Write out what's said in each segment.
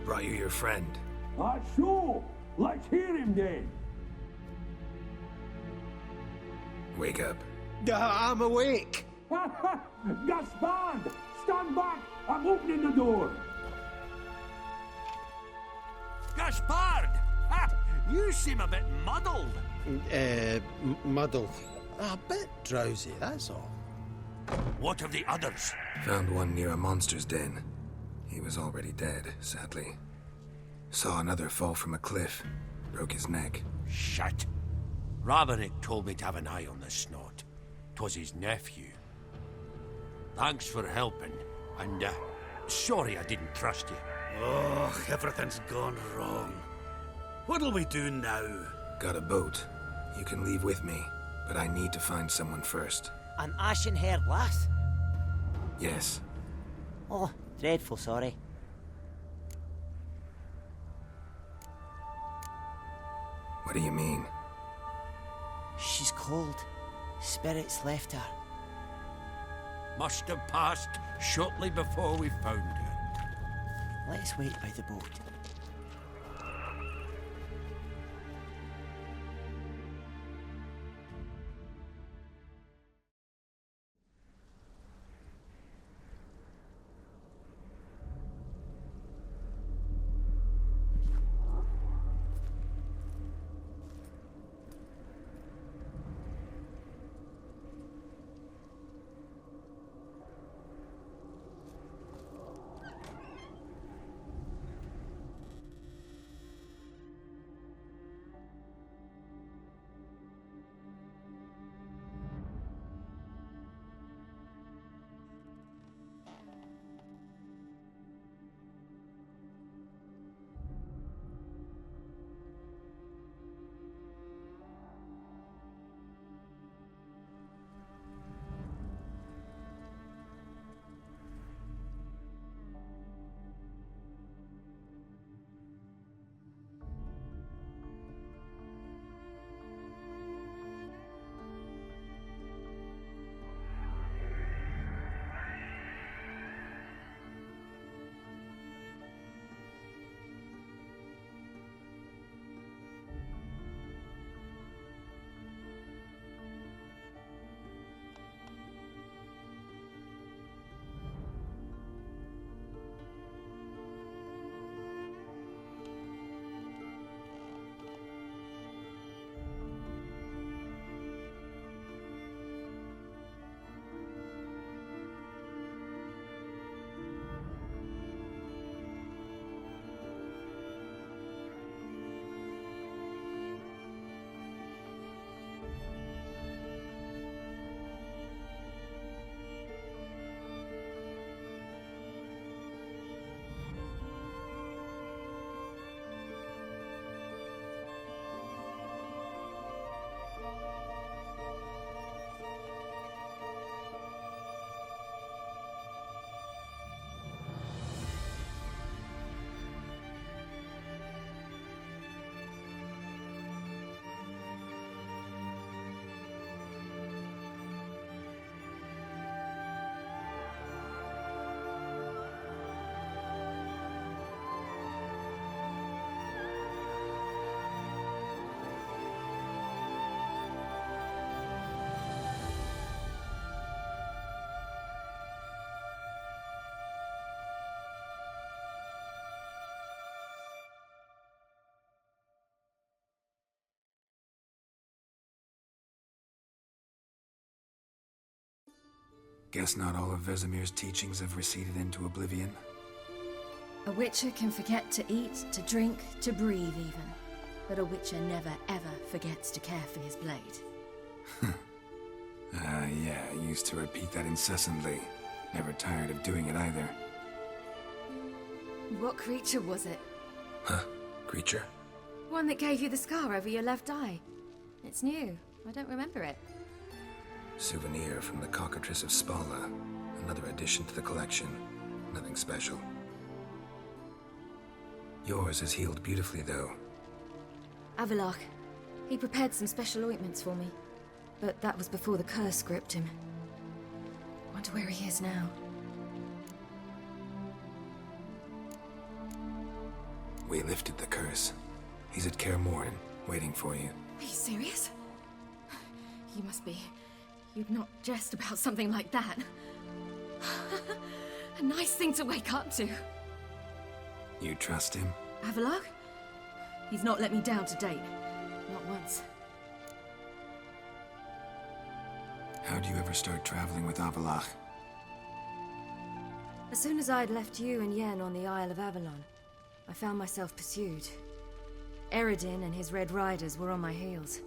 Brought you your friend. So, let's hear him then. Wake up. I'm awake. Gaspard! Stand back! I'm opening the door! Gaspard! Ha! You seem a bit muddled. Muddled. A bit drowsy, that's all. What of the others? Found one near a monster's den. He was already dead, sadly. Saw another fall from a cliff. Broke his neck. Shit. Raverick told me to have an eye on the snot. 'Twas his nephew. Thanks for helping, and sorry I didn't trust you. Oh, everything's gone wrong. What'll we do now? Got a boat. You can leave with me, but I need to find someone first. An ashen-haired lass? Yes. Oh, dreadful sorry. What do you mean? She's cold. Spirits left her. Must have passed shortly before we found her. Let's wait by the boat. Guess not all of Vesemir's teachings have receded into oblivion. A witcher can forget to eat, to drink, to breathe even. But a witcher never ever forgets to care for his blade. Yeah, I used to repeat that incessantly. Never tired of doing it either. What creature was it? Huh? Creature? One that gave you the scar over your left eye. It's new. I don't remember it. Souvenir from the Cockatrice of Spala. Another addition to the collection. Nothing special. Yours is healed beautifully, though. Avalok. He prepared some special ointments for me. But that was before the curse gripped him. Wonder where he is now. We lifted the curse. He's at Kaer Morhen, waiting for you. Are you serious? You must be. You'd not jest about something like that. A nice thing to wake up to. You trust him? Avallac'h? He's not let me down to date. Not once. How'd you ever start traveling with Avallac'h? As soon as I'd left you and Yen on the Isle of Avalon, I found myself pursued. Eredin and his Red Riders were on my heels.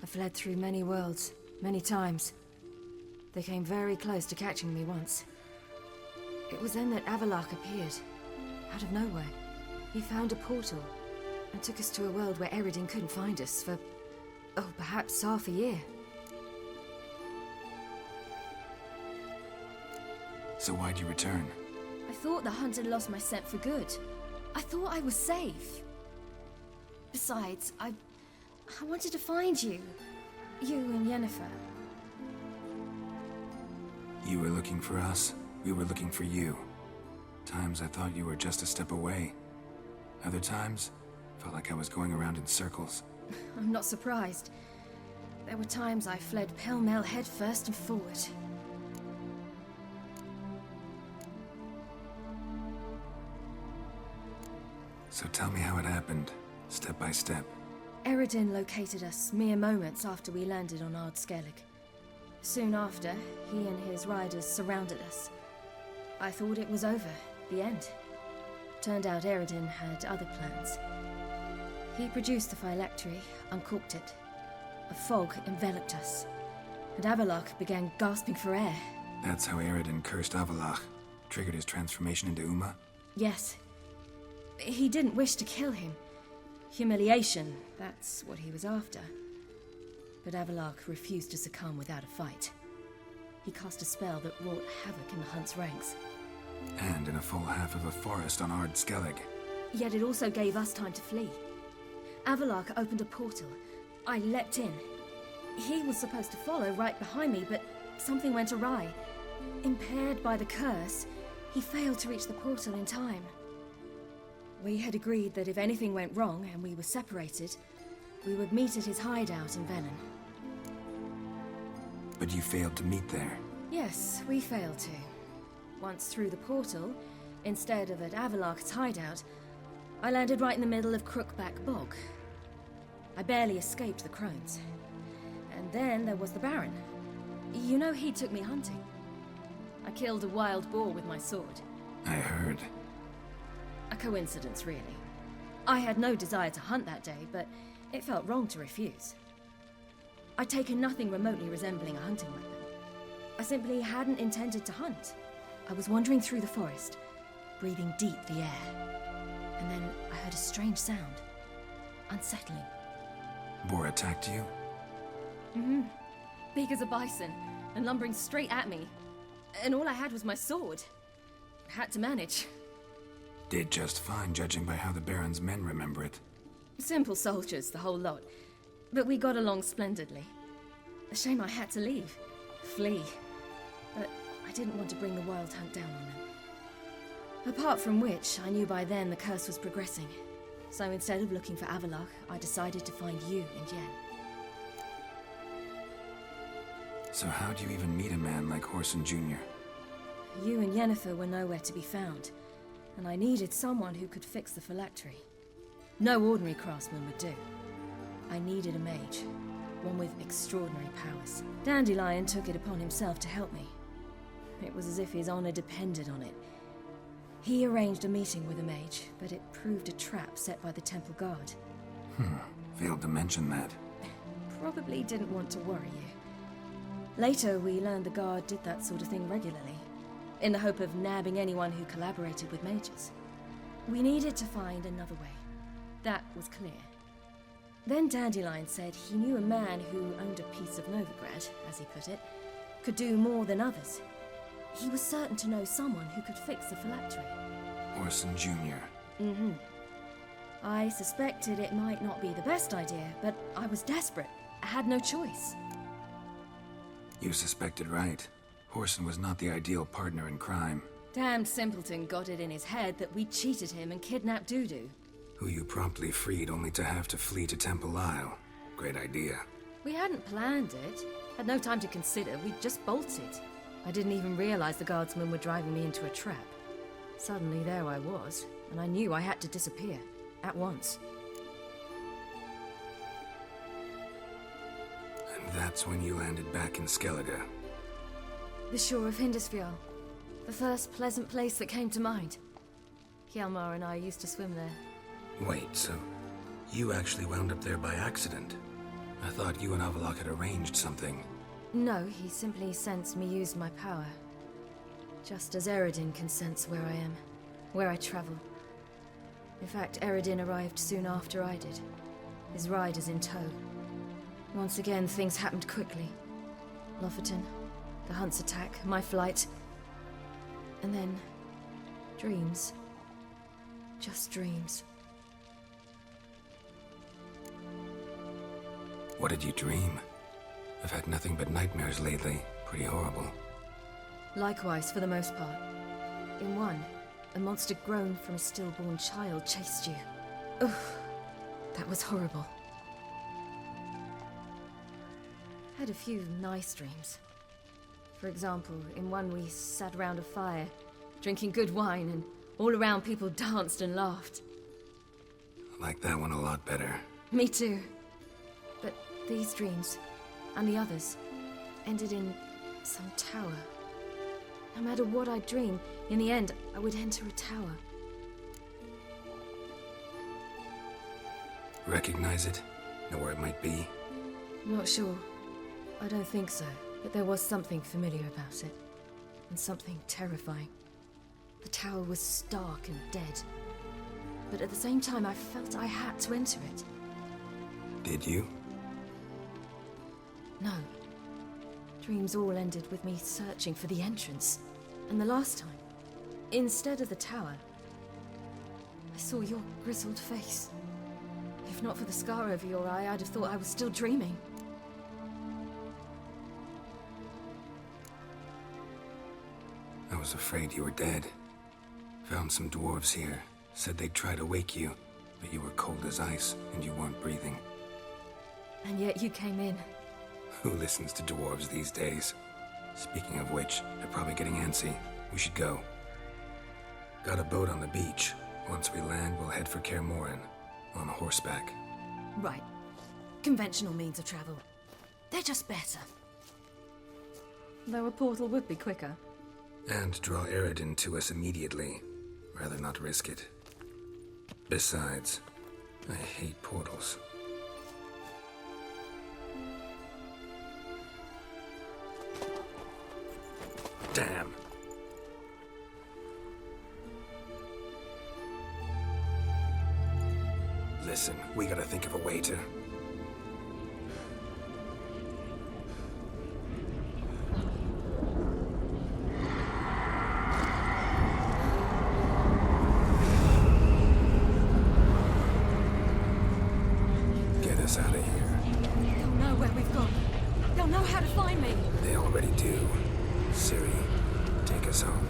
I fled through many worlds, many times. They came very close to catching me once. It was then that Avallac'h appeared, out of nowhere. He found a portal and took us to a world where Eredin couldn't find us for, oh, perhaps half a year. So why'd you return? I thought the hunt had lost my scent for good. I thought I was safe. Besides, I wanted to find you. You and Yennefer. You were looking for us, we were looking for you. Times I thought you were just a step away. Other times, felt like I was going around in circles. I'm not surprised. There were times I fled pell-mell head first and forward. So tell me how it happened, step by step. Eredin located us mere moments after we landed on Ard Skellig. Soon after, he and his riders surrounded us. I thought it was over, the end. Turned out Eredin had other plans. He produced the phylactery, uncorked it. A fog enveloped us, and Avallac'h began gasping for air. That's how Eredin cursed Avallac'h, triggered his transformation into Uma? Yes. He didn't wish to kill him. Humiliation, that's what he was after. But Avallac'h refused to succumb without a fight. He cast a spell that wrought havoc in the hunt's ranks. And in a full half of a forest on Ard Skellig. Yet it also gave us time to flee. Avallac'h opened a portal. I leapt in. He was supposed to follow right behind me, but something went awry. Impaired by the curse, he failed to reach the portal in time. We had agreed that if anything went wrong and we were separated, we would meet at his hideout in Velen. But you failed to meet there. Yes, we failed to. Once through the portal, instead of at Avallac'h's hideout, I landed right in the middle of Crookback Bog. I barely escaped the crones. And then there was the Baron. You know, he took me hunting. I killed a wild boar with my sword. I heard. A coincidence, really. I had no desire to hunt that day, but it felt wrong to refuse. I'd taken nothing remotely resembling a hunting weapon. I simply hadn't intended to hunt. I was wandering through the forest, breathing deep the air. And then I heard a strange sound. Unsettling. Boar attacked you? Big as a bison, and lumbering straight at me. And all I had was my sword. Had to manage. Did just fine, judging by how the Baron's men remember it. Simple soldiers, the whole lot. But we got along splendidly. A shame I had to leave. Flee. But I didn't want to bring the wild hunt down on them. Apart from which, I knew by then the curse was progressing. So instead of looking for Avallac'h, I decided to find you and Yen. So how'd you even meet a man like Whoreson Jr.? You and Yennefer were nowhere to be found, and I needed someone who could fix the phylactery. No ordinary craftsman would do. I needed a mage, one with extraordinary powers. Dandelion took it upon himself to help me. It was as if his honor depended on it. He arranged a meeting with a mage, but it proved a trap set by the temple guard. Failed to mention that. Probably didn't want to worry you. Later, we learned the guard did that sort of thing regularly, in the hope of nabbing anyone who collaborated with mages. We needed to find another way. That was clear. Then Dandelion said he knew a man who owned a piece of Novigrad, as he put it, could do more than others. He was certain to know someone who could fix the phylactery. Whoreson Jr. I suspected it might not be the best idea, but I was desperate. I had no choice. You suspected right. Whoreson was not the ideal partner in crime. Damned simpleton got it in his head that we cheated him and kidnapped Dudu. who you promptly freed only to have to flee to Temple Isle. Great idea. We hadn't planned it. Had no time to consider. We just bolted. I didn't even realize the guardsmen were driving me into a trap. Suddenly there I was, and I knew I had to disappear. At once. And that's when you landed back in Skellige. The shore of Hindisfjall. The first pleasant place that came to mind. Hjalmar and I used to swim there. Wait, so you actually wound up there by accident? I thought you and Avalok had arranged something. No, he simply sensed me use my power. Just as Eredin can sense where I am, where I travel. In fact, Eredin arrived soon after I did. His riders in tow. Once again, things happened quickly. Lofoten, the Hunt's attack, my flight. And then... dreams. Just dreams. What did you dream? I've had nothing but nightmares lately. Pretty horrible. Likewise, for the most part. In one, a monster grown from a stillborn child chased you. Ugh, that was horrible. Had a few nice dreams. For example, in one we sat around a fire, drinking good wine, and all around people danced and laughed. I like that one a lot better. Me too. But these dreams, and the others, ended in some tower. No matter what I dreamed, in the end, I would enter a tower. Recognize it? Know where it might be? Not sure. I don't think so. But there was something familiar about it. And something terrifying. The tower was stark and dead. But at the same time, I felt I had to enter it. Did you? No. Dreams all ended with me searching for the entrance. And the last time, instead of the tower, I saw your grizzled face. If not for the scar over your eye, I'd have thought I was still dreaming. I was afraid you were dead. Found some dwarves here. Said they'd try to wake you, but you were cold as ice and you weren't breathing. And yet you came in. Who listens to dwarves these days? Speaking of which, they're probably getting antsy. We should go. Got a boat on the beach. Once we land, we'll head for Kaer Morhen. On horseback. Right. Conventional means of travel. They're just better. Though a portal would be quicker. And draw Eredin to us immediately. Rather not risk it. Besides, I hate portals. Damn. Listen, we gotta think of a way to... get us out of here. They'll know where we've gone. They'll know how to find me. They already do. Ciri, take us home.